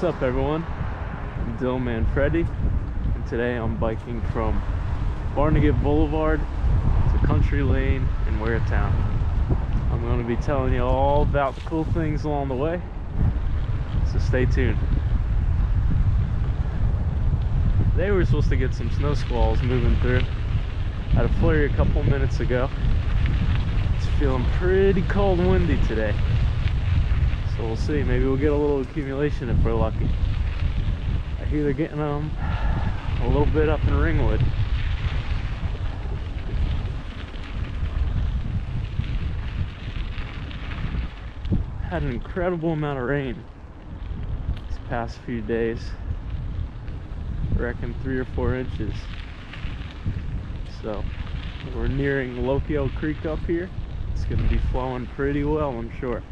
What's up, everyone? I'm Dylan Manfredi, and today I'm biking from Barnegat Boulevard to Country Lane in Waretown. I'm going to be telling you all about the cool things along the way, so stay tuned. Today we were supposed to get some snow squalls moving through. Had a flurry a couple minutes ago. It's feeling pretty cold and windy today. So we'll see, maybe we'll get a little accumulation if we're lucky. I hear they're getting them a little bit up in Ringwood. Had an incredible amount of rain these past few days. I reckon 3 or 4 inches. So we're nearing Lokio Creek up here. It's going to be flowing pretty well, I'm sure.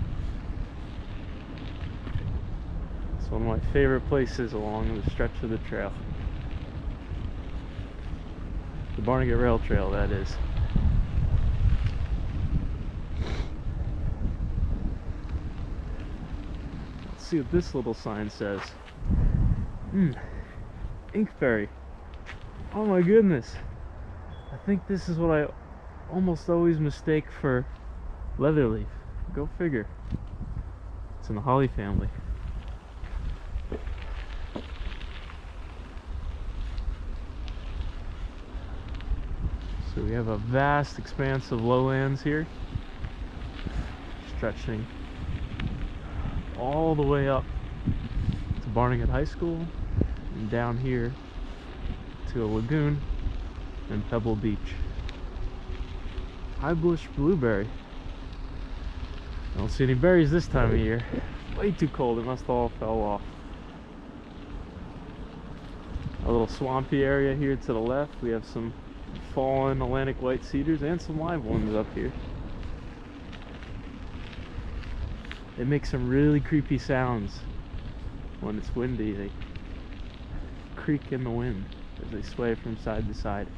It's one of my favorite places along the stretch of the trail. The Barnegat Rail Trail, that is. Let's see what this little sign says. Inkberry. Oh my goodness. I think this is what I almost always mistake for leatherleaf. Go figure. It's in the holly family. So we have a vast expanse of lowlands here, stretching all the way up to Barnegat High School and down here to a lagoon and Pebble Beach. High bush blueberry. I don't see any berries this time of year. Way too cold, it must have all fell off. A little swampy area here to the left. We have some fallen Atlantic white cedars and some live ones up here. They make some really creepy sounds when it's windy. They creak in the wind as they sway from side to side.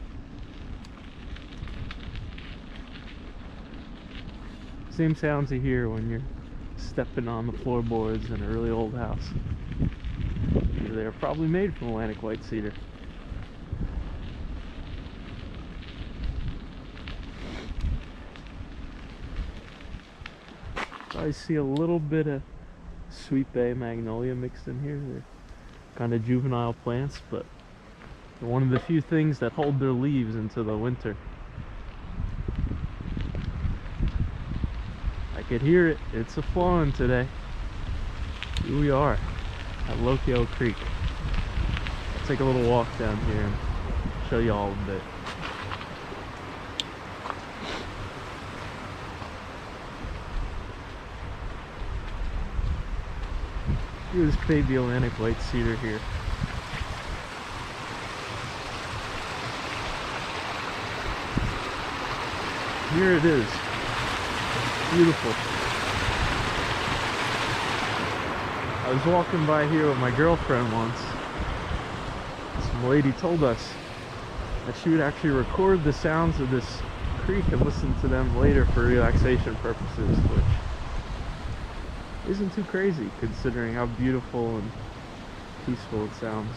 Same sounds you hear when you're stepping on the floorboards in a really old house. They're probably made from Atlantic white cedar. I see a little bit of Sweet Bay magnolia mixed in here. They're kind of juvenile plants, but they're one of the few things that hold their leaves into the winter. I could hear it. It's a flowing today. Here we are at Lokio Creek. I'll take a little walk down here and show you all a bit. Here's baby Atlantic white cedar here. Here it is. Beautiful. I was walking by here with my girlfriend once. Some lady told us that she would actually record the sounds of this creek and listen to them later for relaxation purposes, which isn't too crazy considering how beautiful and peaceful it sounds.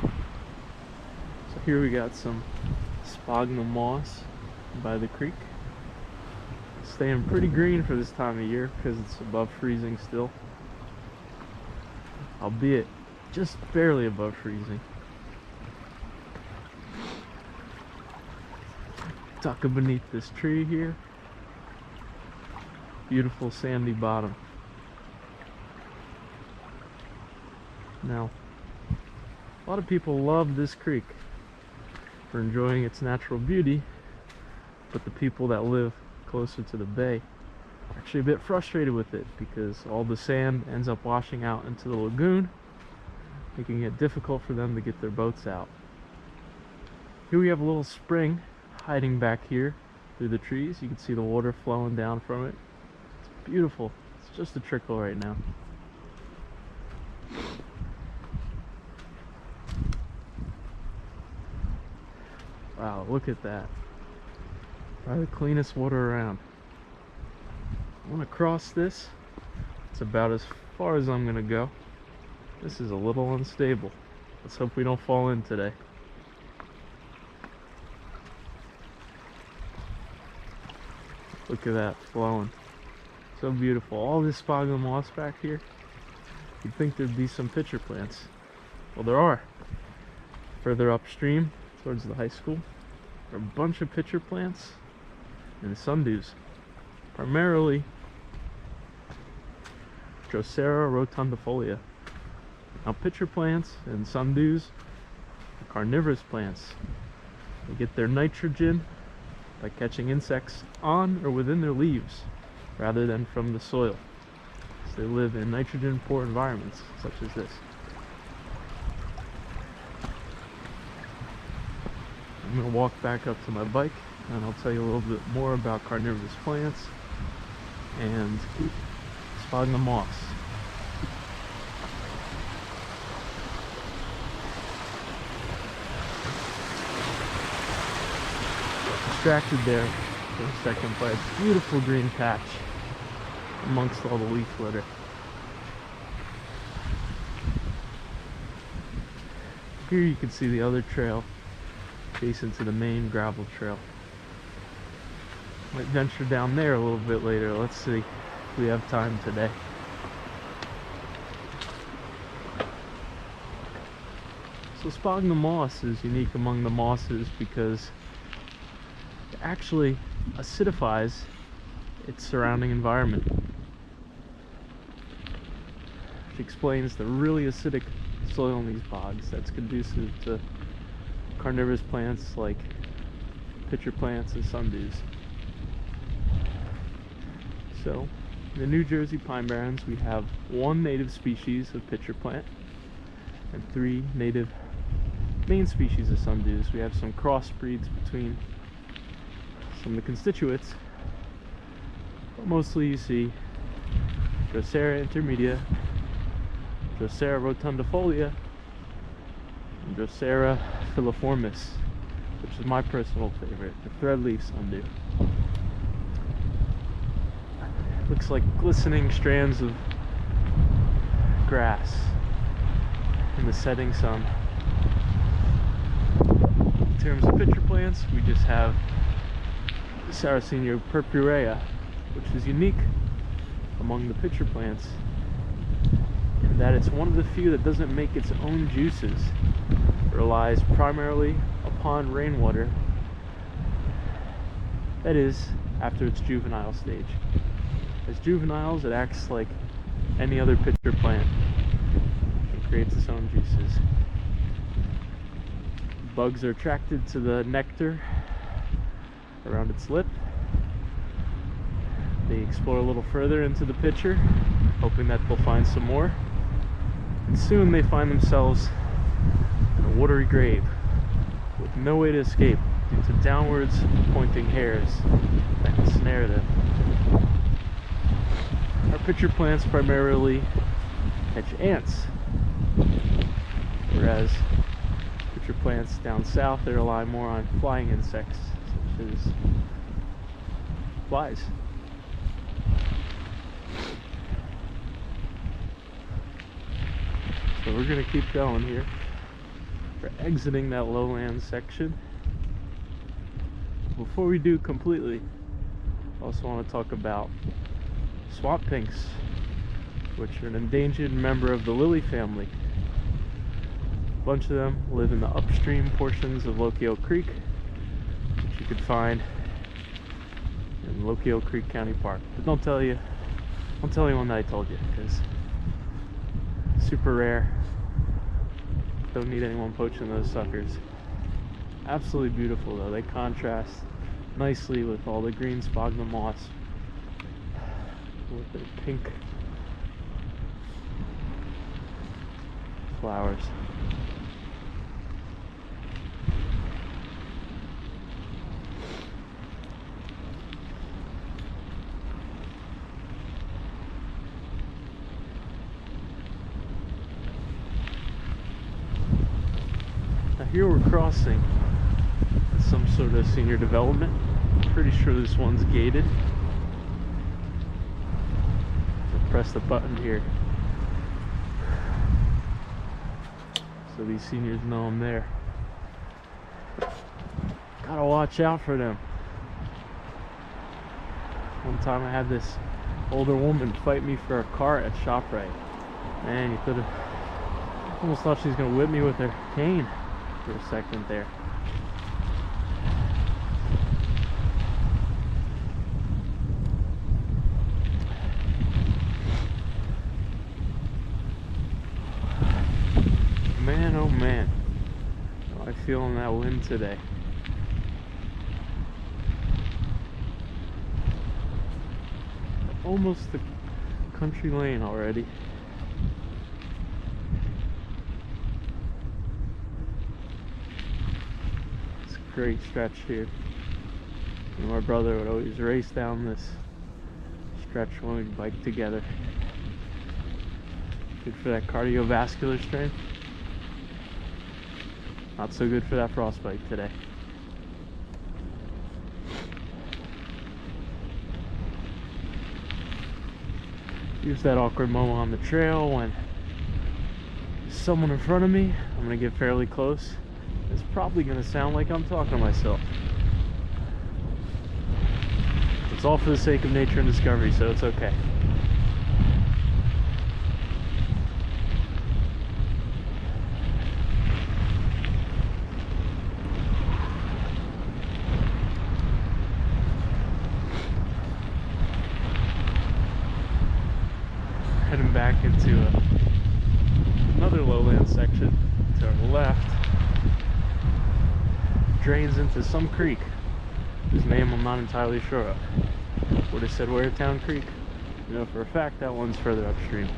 So here we got some sphagnum moss by the creek. Staying pretty green for this time of year because it's above freezing still. Albeit just barely above freezing. Tucking beneath this tree here. Beautiful sandy bottom. Now, a lot of people love this creek for enjoying its natural beauty, but the people that live closer to the bay are actually a bit frustrated with it because all the sand ends up washing out into the lagoon, making it difficult for them to get their boats out. Here we have a little spring hiding back here through the trees. You can see the water flowing down from it. It's beautiful. It's just a trickle right now. Wow, look at that. Probably the cleanest water around. I'm gonna cross this. It's about as far as I'm gonna go. This is a little unstable. Let's hope we don't fall in today. Look at that flowing. So beautiful. All this sphagnum moss back here. You'd think there'd be some pitcher plants. Well, there are. Further upstream, towards the high school, are a bunch of pitcher plants and sundews. Primarily Drosera rotundifolia. Now, pitcher plants and sundews are carnivorous plants. They get their nitrogen by catching insects on or within their leaves rather than from the soil. So they live in nitrogen poor environments such as this. I'm going to walk back up to my bike and I'll tell you a little bit more about carnivorous plants and sphagnum moss. Distracted there for a second by a beautiful green patch amongst all the leaf litter. Here you can see the other trail adjacent to the main gravel trail. Might venture down there a little bit later. Let's see if we have time today. So sphagnum moss is unique among the mosses because it actually acidifies its surrounding environment, which explains the really acidic soil in these bogs that's conducive to carnivorous plants like pitcher plants and sundews. So, in the New Jersey Pine Barrens, we have 1 native species of pitcher plant and 3 native main species of sundews. We have some crossbreeds between some of the constituents, but mostly you see Drosera intermedia, Drosera rotundifolia, and Drosera filiformis, which is my personal favorite, the threadleaf sundew. Looks like glistening strands of grass in the setting sun. In terms of pitcher plants, we just have Sarracenia purpurea, which is unique among the pitcher plants in that it's one of the few that doesn't make its own juices. It relies primarily upon rainwater, that is, after its juvenile stage. As juveniles, it acts like any other pitcher plant and creates its own juices. Bugs are attracted to the nectar around its lip. They explore a little further into the pitcher, hoping that they'll find some more. And soon they find themselves in a watery grave with no way to escape due to downwards pointing hairs that can snare them. Our pitcher plants primarily catch ants, whereas pitcher plants down south, they rely more on flying insects such as flies. So we're going to keep going here. We're exiting that lowland section. Before we do completely, I also want to talk about swamp pinks, which are an endangered member of the lily family. A bunch of them live in the upstream portions of Lochiel Creek, which you could find in Lochiel Creek County Park. But don't tell anyone that I told you, because super rare. Don't need anyone poaching those suckers. Absolutely beautiful though. They contrast nicely with all the green sphagnum moss with their pink flowers. Now here we're crossing some sort of senior development. I'm pretty sure this one's gated. press the button here so these seniors know I'm there. Gotta watch out for them. One time I had this older woman fight me for a cart at ShopRite. Man, you could have almost thought she was gonna whip me with her cane for a second there. Man, oh man, how I feel in that wind today. Almost the country lane already. It's a great stretch here. And my brother would always race down this stretch when we'd bike together. Good for that cardiovascular strength. Not so good for that frostbite today. Here's that awkward moment on the trail when there's someone in front of me. I'm gonna get fairly close. It's probably gonna sound like I'm talking to myself. It's all for the sake of nature and discovery, so it's okay. Heading back into another lowland section to our left. Drains into some creek whose name I'm not entirely sure of. Would have said Waretown Creek. You know for a fact that one's further upstream.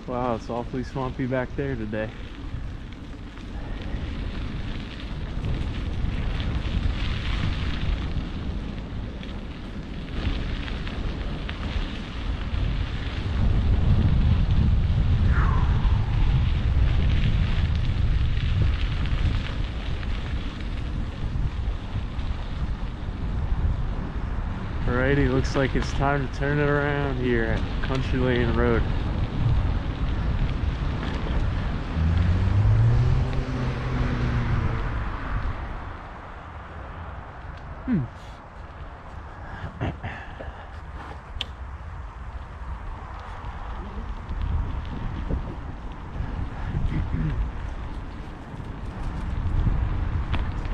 Wow, it's awfully swampy back there today. Alrighty, looks like it's time to turn it around here at Country Lane Road.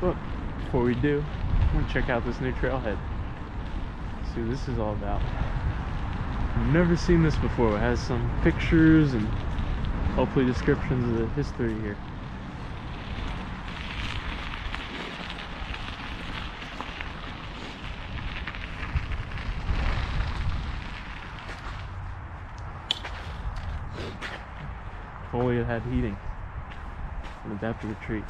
But before we do, I want to check out this new trailhead. See what this is all about. I've never seen this before. It has some pictures and hopefully descriptions of the history here. If only it had heating and adaptive retreat.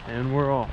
And we're off.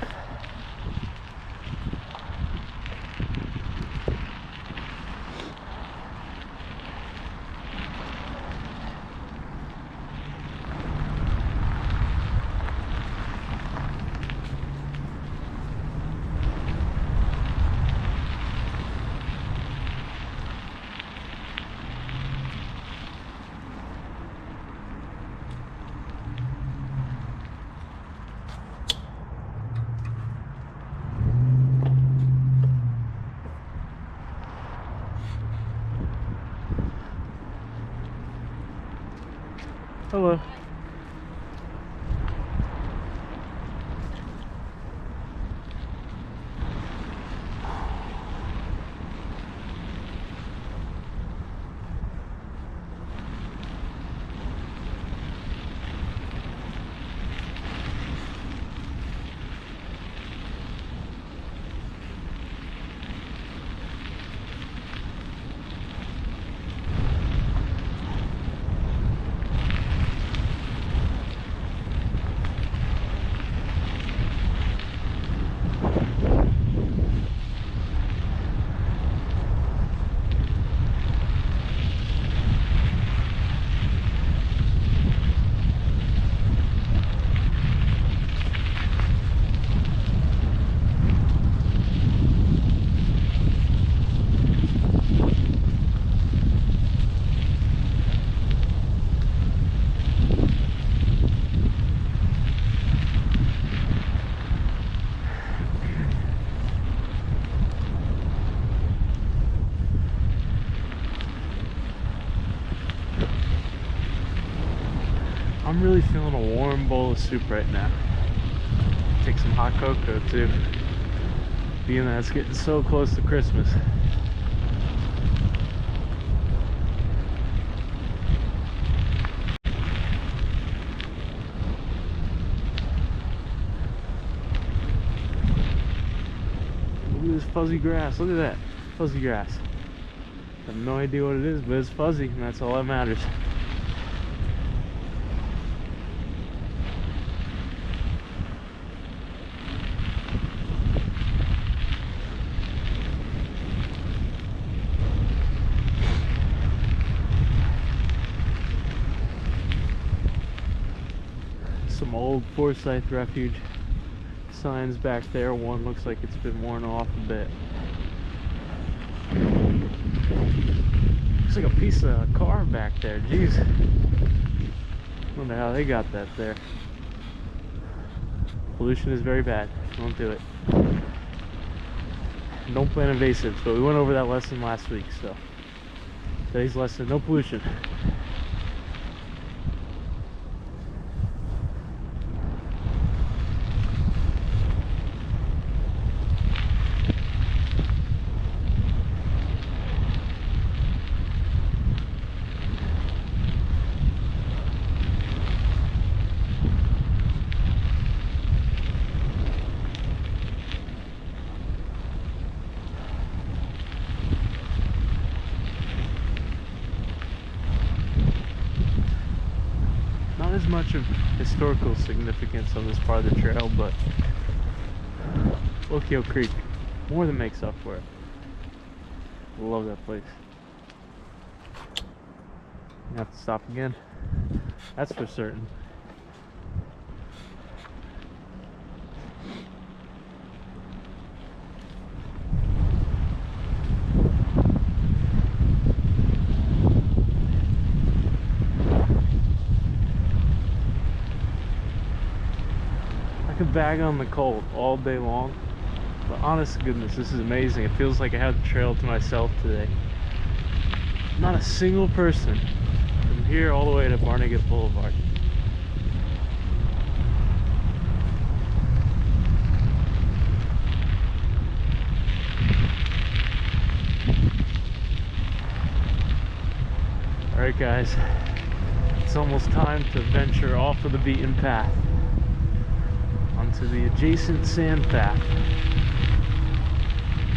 Hello. I'm really feeling a warm bowl of soup right now. Take some hot cocoa too, being that it's getting so close to Christmas. Look at this fuzzy grass. Look at that fuzzy grass. I have no idea what it is, but it's fuzzy, and that's all that matters. Some old Forsyth Refuge signs back there. One looks like it's been worn off a bit. Looks like a piece of a car back there. Jeez. Wonder how they got that there. Pollution is very bad. Don't do it. Don't plant invasives, but we went over that lesson last week, so today's lesson, no pollution. As much of historical significance on this part of the trail, but Lokio Creek more than makes up for it. Love that place. You have to stop again. That's for certain. I could bag on the cold all day long, but honest to goodness, this is amazing. It feels like I have the trail to myself today. Not a single person from here all the way to Barnegat Boulevard. Alright guys, it's almost time to venture off of the beaten path onto the adjacent sand path.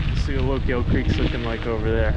Let's see what Lokio Creek's looking like over there.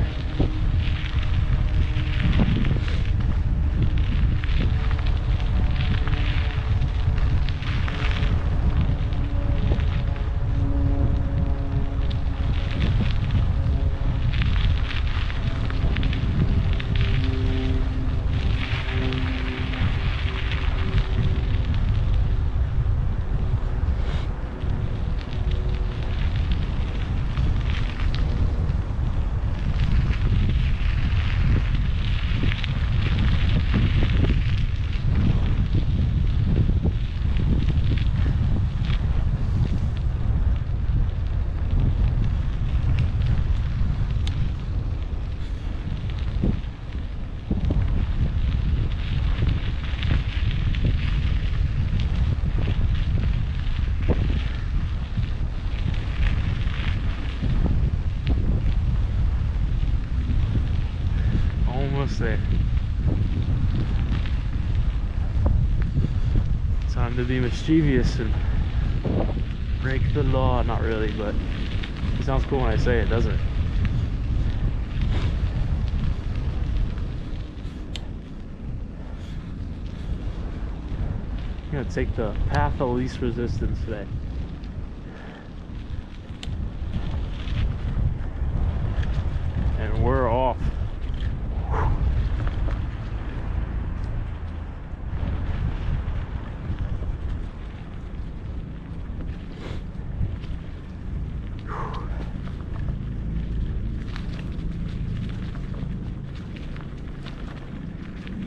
say. Time to be mischievous and break the law. Not really, but it sounds cool when I say it, doesn't it? I'm gonna take the path of least resistance today. And we're off.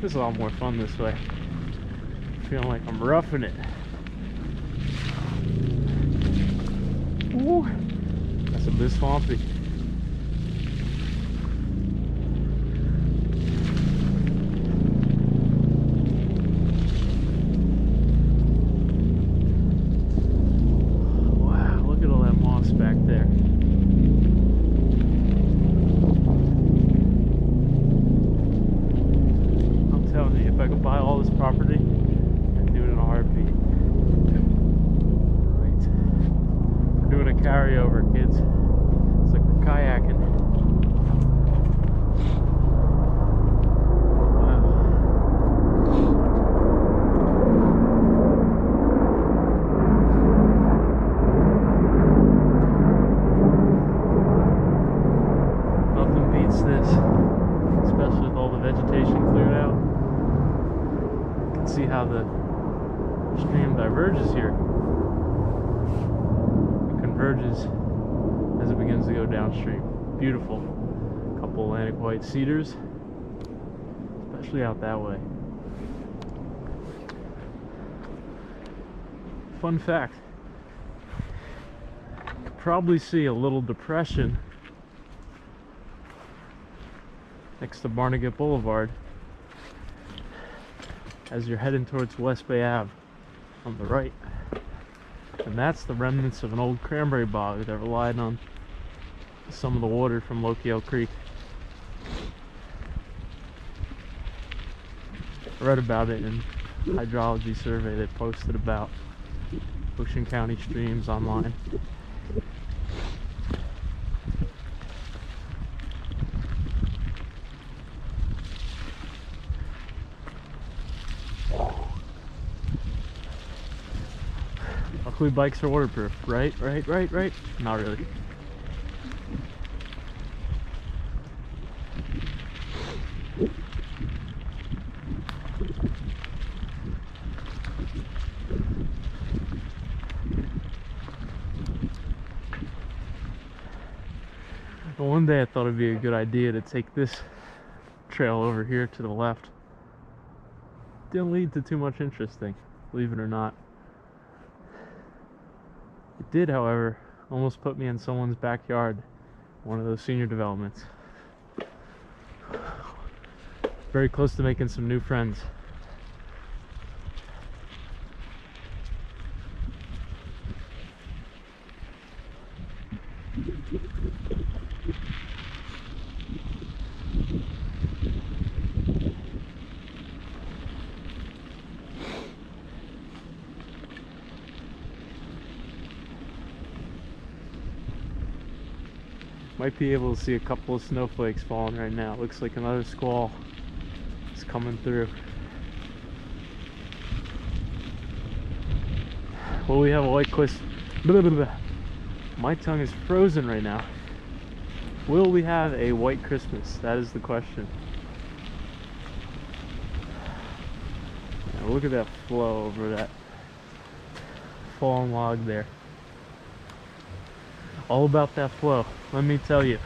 This is a lot more fun this way. Feeling like I'm roughing it. Ooh, that's a bit swampy. Wow, look at all that moss back there. I'm telling you, if I could buy all this property, I'd do it in a heartbeat. Right. We're doing a carryover, kids. It's like we're kayaking. Nothing beats this, especially with all the vegetation cleared out. You can see how the stream diverges here. It converges as it begins to go downstream. Beautiful. Couple Atlantic white cedars, especially out that way. Fun fact, you can probably see a little depression next to Barnegat Boulevard as you're heading towards West Bay Ave on the right. And that's the remnants of an old cranberry bog that relied on some of the water from Lokiel Creek. I read about it in a hydrology survey they posted about Ocean County streams online. Luckily bikes are waterproof, right? Not really. But one day I thought it'd be a good idea to take this trail over here to the left. Didn't lead to too much interesting, believe it or not. It did, however, almost put me in someone's backyard, one of those senior developments. Very close to making some new friends. Might be able to see a couple of snowflakes falling right now. Looks like another squall is coming through. Well, we have a white Christmas. My tongue is frozen right now. Will we have a white Christmas? That is the question. Now look at that flow over that fallen log there. All about that flow, let me tell you.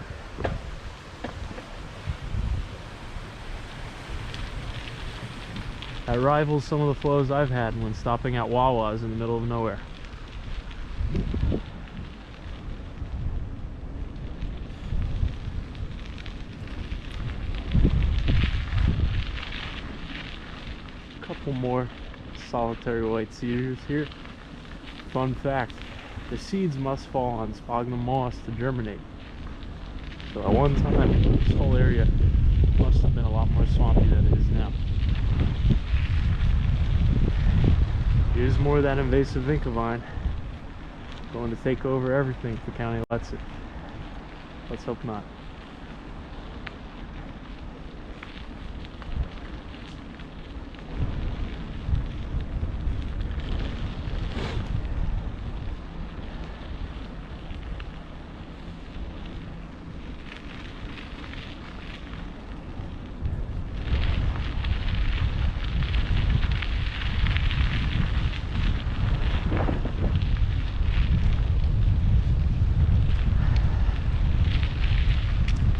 That rivals some of the flows I've had when stopping at Wawa's in the middle of nowhere. Couple more solitary white cedars here. Fun fact, the seeds must fall on sphagnum moss to germinate. So at one time, this whole area must must have been a lot more swampy than it is now. Here's more of that invasive vinca vine going to take over everything if the county lets it. Let's hope not.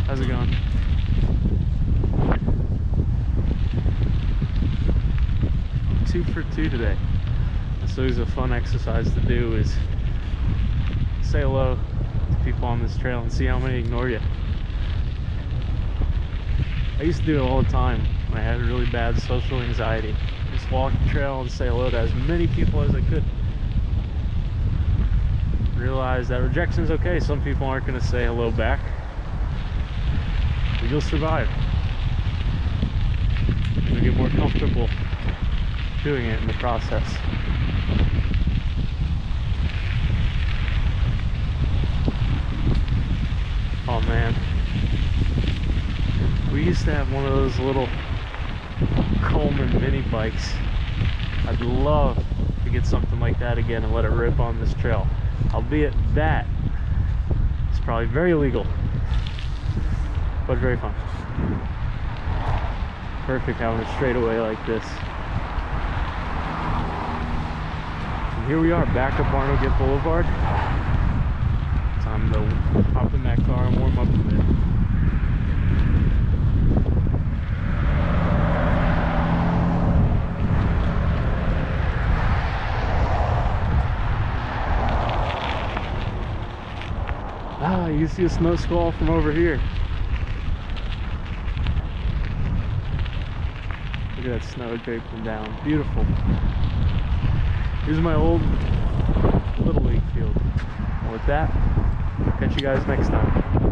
How's it going? 2 for 2 today. That's always a fun exercise to do, is say hello to people on this trail and see how many ignore you. I used to do it all the time when I had really bad social anxiety. Just walk the trail and say hello to as many people as I could. Realize that rejection is okay. Some people aren't going to say hello back. You'll survive. You'll get more comfortable doing it in the process. Oh man, we used to have one of those little Coleman mini bikes. I'd love to get something like that again and let it rip on this trail. Albeit that is probably very illegal, but very fun. Perfect having a straightaway like this. And here we are back at Barnegat Boulevard. Time to hop in that car and warm up a bit. Ah, you can see a snow squall from over here. Look at that snow draping down. Beautiful. Here's my old Little League field. And with that, catch you guys next time.